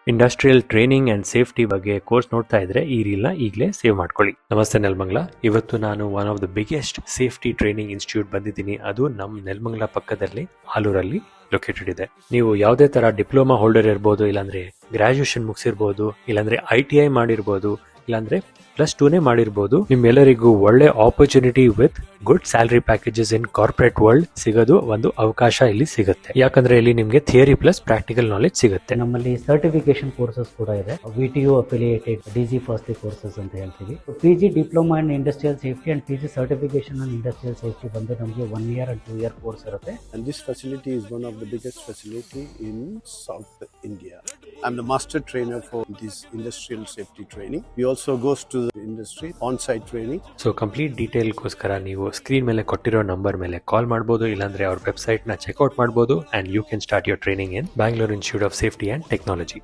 Industrial training and safety ಬಗ್ಗೆ course ನೋಡ್ತಾ ಇದ್ರೆ ಈ ರೀಲ್ ನ ಈಗಲೇ ಸೇವ್ ಮಾಡ್ಕೊಳ್ಳಿ. ನಮಸ್ತೆ ನೆಲಮಂಗಲ. ಇವತ್ತು ನಾನು one of the biggest safety training institute ಬಂದಿದ್ದೀನಿ. ಅದು ನಮ್ಮ ನೆಲಮಂಗಲ ಪಕ್ಕದಲ್ಲಿ ಆಲೂರಲ್ಲಿ ಲೊಕೇಟೆಡ್ ಇದೆ. ನೀವು ಯಾವುದೇ ತರ ಡಿಪ್ಲೊಮಾ ಹೋಲ್ಡರ್ ಇರ್ಬೋದು, ಇಲ್ಲಾಂದ್ರೆ ಗ್ರಾಜುಯೇಷನ್ ಮುಗಿಸಿರ್ಬೋದು, ಇಲ್ಲಾಂದ್ರೆ ITI ಮಾಡಿರ್ಬೋದು, ಇಲ್ಲಾಂದ್ರೆ +2 ಮಾಡಿರ್ಬೋದು. ನಿಮ್ಮೆಲ್ಲರಿಗೂ ಒಳ್ಳೆ opportunity with good salary packages in corporate world ಸಿಗೋದು ಒಂದು ಅವಕಾಶ ಇಲ್ಲಿ ಸಿಗುತ್ತೆ. ಯಾಕಂದ್ರೆ ಇಲ್ಲಿ ನಿಮ್ಗೆ ಥಿಯರಿ ಪ್ಲಸ್ ಪ್ರಾಕ್ಟಿಕಲ್ ನಾಲೆಜ್ ಸಿಗುತ್ತೆ. ನಮ್ಮಲ್ಲಿ ಸರ್ಟಿಫಿಕೇಶನ್ ಕೋರ್ಸಸ್ ಕೂಡ ಇದೆ. VTU ಅಫಿಲಿಯೇಟೆಡ್ DG ಫಾಸ್ಟಿ ಕೋರ್ಸಸ್ ಅಂತ ಹೇಳ್ತೀವಿ. PG diploma in industrial safety and PG certification in industrial safety ಬಂದು ನಮಗೆ 1 year and 2 year ಕೋರ್ಸ್ ಇರುತ್ತೆ. And this facility is one of the biggest facility in South India. I'm the master trainer for this industrial safety training. We also goes to the industry on-site training. So complete ಡೀಟೇಲ್ಗೋಸ್ಕರ ನೀವು screen ಮೇಲೆ ಕೊಟ್ಟಿರೋ number ಮೇಲೆ ಕಾಲ್ ಮಾಡಬಹುದು, ಇಲ್ಲಾಂದ್ರೆ ಅವ್ರ website ನ checkout ಮಾಡಬಹುದು. And you can start your training in Bangalore Institute of Safety and technology.